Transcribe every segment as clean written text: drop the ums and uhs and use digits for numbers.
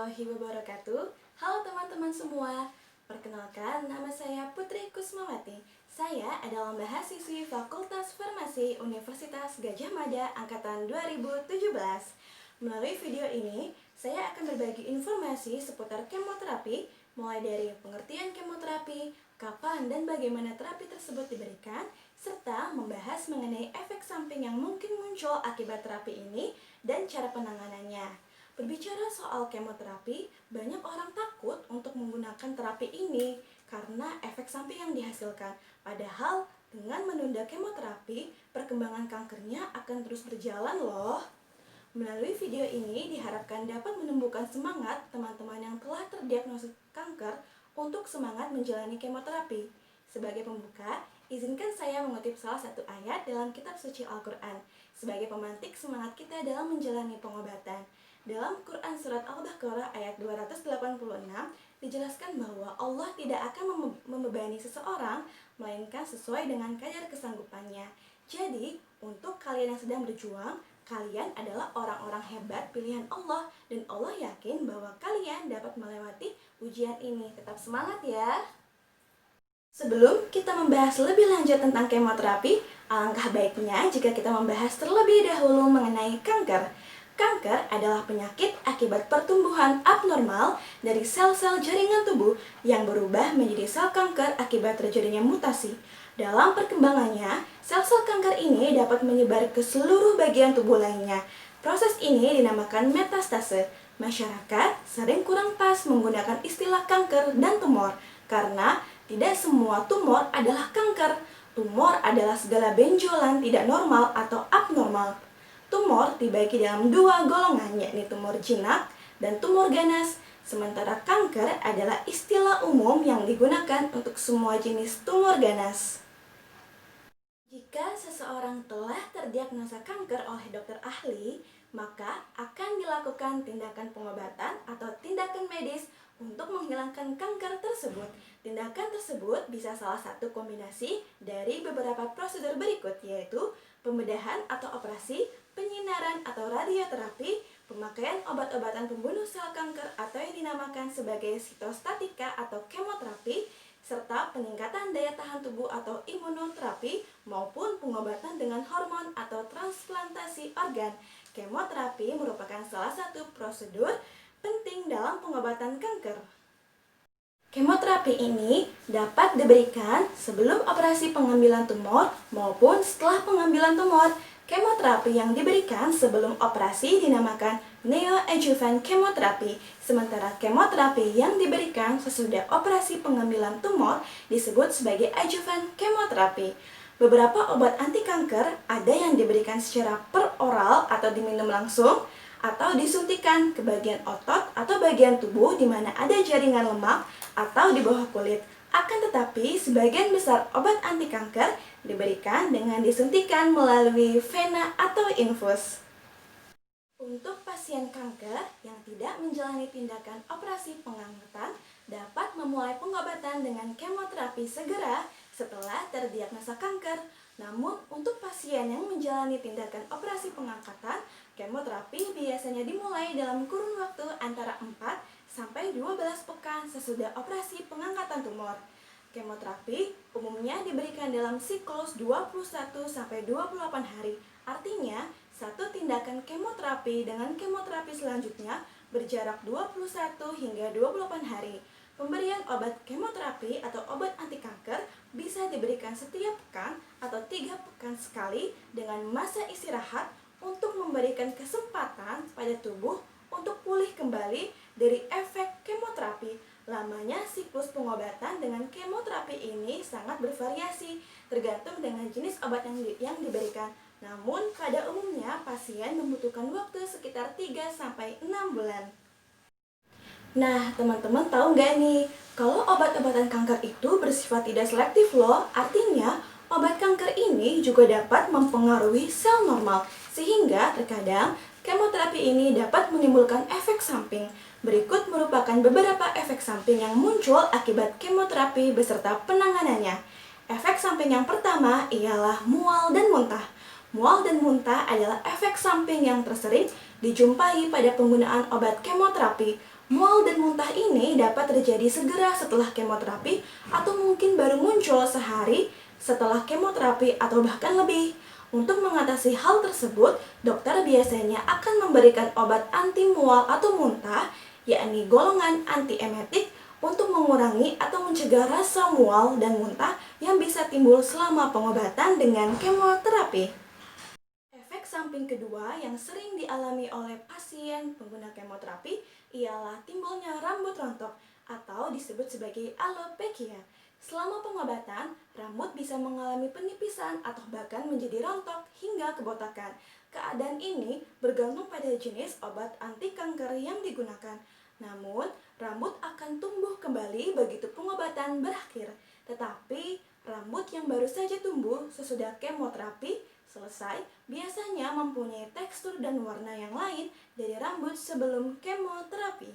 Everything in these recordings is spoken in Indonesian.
warahmatullahi wabarakatuh. Halo teman-teman semua. Perkenalkan, nama saya Putri Kusmawati. Saya adalah mahasiswi Fakultas Farmasi Universitas Gadjah Mada angkatan 2017. Melalui video ini, saya akan berbagi informasi seputar kemoterapi, mulai dari pengertian kemoterapi, kapan dan bagaimana terapi tersebut diberikan, serta membahas mengenai efek samping yang mungkin muncul akibat terapi ini dan cara penanganannya. Berbicara soal kemoterapi, banyak orang takut untuk menggunakan terapi ini karena efek samping yang dihasilkan. Padahal, dengan menunda kemoterapi, perkembangan kankernya akan terus berjalan loh. Melalui video ini diharapkan dapat menumbuhkan semangat teman-teman yang telah terdiagnosis kanker untuk semangat menjalani kemoterapi. Sebagai pembuka, izinkan saya mengutip salah satu ayat dalam kitab suci Al-Quran sebagai pemantik semangat kita dalam menjalani pengobatan. Dalam Quran Surat Al-Baqarah ayat 286 dijelaskan bahwa Allah tidak akan membebani seseorang melainkan sesuai dengan kadar kesanggupannya. Jadi, untuk kalian yang sedang berjuang, kalian adalah orang-orang hebat pilihan Allah dan Allah yakin bahwa kalian dapat melewati ujian ini. Tetap semangat ya! Sebelum kita membahas lebih lanjut tentang kemoterapi, alangkah baiknya jika kita membahas terlebih dahulu mengenai kanker. Kanker adalah penyakit akibat pertumbuhan abnormal dari sel-sel jaringan tubuh yang berubah menjadi sel kanker akibat terjadinya mutasi. Dalam perkembangannya, sel-sel kanker ini dapat menyebar ke seluruh bagian tubuh lainnya. Proses ini dinamakan metastase. Masyarakat sering kurang pas menggunakan istilah kanker dan tumor, karena tidak semua tumor adalah kanker. Tumor adalah segala benjolan tidak normal atau abnormal. Tumor dibagi dalam dua golongan, yakni tumor jinak dan tumor ganas. Sementara kanker adalah istilah umum yang digunakan untuk semua jenis tumor ganas. Jika seseorang telah terdiagnosa kanker oleh dokter ahli, maka akan dilakukan tindakan pengobatan atau tindakan medis untuk menghilangkan kanker tersebut. Tindakan tersebut bisa salah satu kombinasi dari beberapa prosedur berikut, yaitu pembedahan atau operasi, penyinaran atau radioterapi, pemakaian obat-obatan pembunuh sel kanker atau yang dinamakan sebagai sitostatika atau kemoterapi, serta peningkatan daya tahan tubuh atau imunoterapi maupun pengobatan dengan hormon atau transplantasi organ. Kemoterapi merupakan salah satu prosedur penting dalam pengobatan kanker. Kemoterapi ini dapat diberikan sebelum operasi pengambilan tumor maupun setelah pengambilan tumor. Kemoterapi yang diberikan sebelum operasi dinamakan neoadjuvant kemoterapi, sementara kemoterapi yang diberikan sesudah operasi pengambilan tumor disebut sebagai adjuvant kemoterapi. Beberapa obat anti kanker ada yang diberikan secara peroral atau diminum langsung, atau disuntikan ke bagian otot atau bagian tubuh di mana ada jaringan lemak atau di bawah kulit. Akan tetapi, sebagian besar obat anti kanker diberikan dengan disuntikan melalui vena atau infus. Untuk pasien kanker yang tidak menjalani tindakan operasi pengangkatan, dapat memulai pengobatan dengan kemoterapi segera setelah terdiagnosa kanker. Namun, untuk pasien yang menjalani tindakan operasi pengangkatan, kemoterapi biasanya dimulai dalam kurun waktu antara 4 sampai 12 pekan sesudah operasi pengangkatan tumor. Kemoterapi umumnya diberikan dalam siklus 21 sampai 28 hari. Artinya, satu tindakan kemoterapi dengan kemoterapi selanjutnya berjarak 21 hingga 28 hari. Pemberian obat kemoterapi atau obat anti kanker bisa diberikan setiap pekan atau 3 pekan sekali dengan masa istirahat untuk memberikan kesempatan pada tubuh untuk pulih kembali dari efek kemoterapi. Lamanya siklus pengobatan dengan kemoterapi ini sangat bervariasi tergantung dengan jenis obat yang diberikan. Namun pada umumnya pasien membutuhkan waktu sekitar 3-6 bulan. Nah, teman-teman tahu nggak nih, kalau obat-obatan kanker itu bersifat tidak selektif loh, artinya obat kanker ini juga dapat mempengaruhi sel normal, sehingga terkadang kemoterapi ini dapat menimbulkan efek samping. Berikut merupakan beberapa efek samping yang muncul akibat kemoterapi beserta penanganannya. Efek samping yang pertama ialah mual dan muntah. Mual dan muntah adalah efek samping yang tersering dijumpai pada penggunaan obat kemoterapi. Mual dan muntah ini dapat terjadi segera setelah kemoterapi atau mungkin baru muncul sehari setelah kemoterapi atau bahkan lebih. Untuk mengatasi hal tersebut, dokter biasanya akan memberikan obat anti mual atau muntah, yakni golongan antiemetik untuk mengurangi atau mencegah rasa mual dan muntah yang bisa timbul selama pengobatan dengan kemoterapi. Efek samping kedua yang sering dialami oleh pasien pengguna kemoterapi ialah timbulnya rambut rontok atau disebut sebagai alopecia. Selama pengobatan, rambut bisa mengalami penipisan atau bahkan menjadi rontok hingga kebotakan. Keadaan ini bergantung pada jenis obat anti kanker yang digunakan. Namun, rambut akan tumbuh kembali begitu pengobatan berakhir. Tetapi, rambut yang baru saja tumbuh sesudah kemoterapi selesai biasanya mempunyai tekstur dan warna yang lain dari rambut sebelum kemoterapi.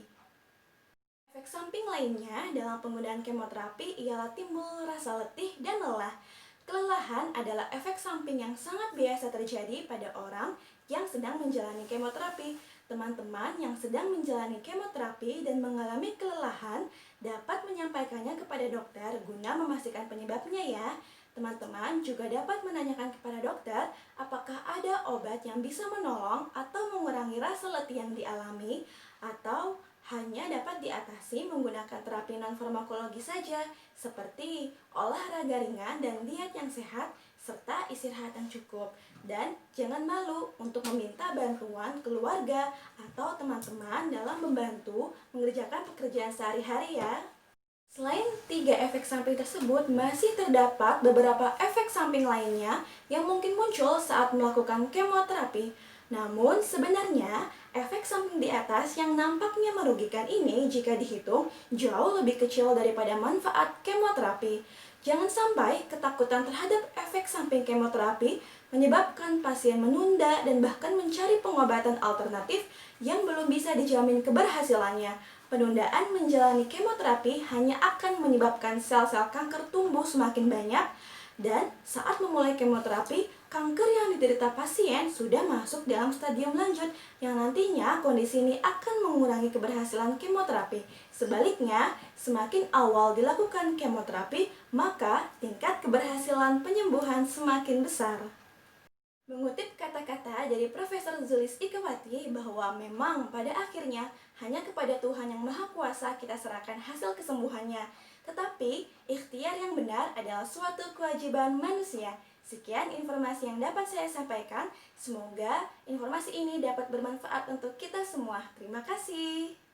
Efek samping lainnya dalam penggunaan kemoterapi ialah timbul rasa letih dan lelah. Kelelahan adalah efek samping yang sangat biasa terjadi pada orang yang sedang menjalani kemoterapi. Teman-teman yang sedang menjalani kemoterapi dan mengalami kelelahan dapat menyampaikannya kepada dokter guna memastikan penyebabnya ya. Teman-teman juga dapat menanyakan kepada dokter apakah ada obat yang bisa menolong atau mengurangi rasa letih yang dialami atau hanya dapat diatasi menggunakan terapi non-farmakologi saja seperti olahraga ringan dan diet yang sehat serta istirahat yang cukup. Dan jangan malu untuk meminta bantuan keluarga atau teman-teman dalam membantu mengerjakan pekerjaan sehari-hari ya. Selain 3 efek samping tersebut, masih terdapat beberapa efek samping lainnya yang mungkin muncul saat melakukan kemoterapi. Namun, sebenarnya efek samping di atas yang nampaknya merugikan ini jika dihitung jauh lebih kecil daripada manfaat kemoterapi. Jangan sampai ketakutan terhadap efek samping kemoterapi menyebabkan pasien menunda dan bahkan mencari pengobatan alternatif yang belum bisa dijamin keberhasilannya. Penundaan menjalani kemoterapi hanya akan menyebabkan sel-sel kanker tumbuh semakin banyak dan saat memulai kemoterapi, kanker yang diderita pasien sudah masuk dalam stadium lanjut yang nantinya kondisi ini akan mengurangi keberhasilan kemoterapi. Sebaliknya, semakin awal dilakukan kemoterapi, maka tingkat keberhasilan penyembuhan semakin besar. Mengutip kata-kata dari Profesor Zulis Ikewati bahwa memang pada akhirnya hanya kepada Tuhan yang Maha Kuasa kita serahkan hasil kesembuhannya. Tetapi ikhtiar yang benar adalah suatu kewajiban manusia. Sekian informasi yang dapat saya sampaikan. Semoga informasi ini dapat bermanfaat untuk kita semua. Terima kasih.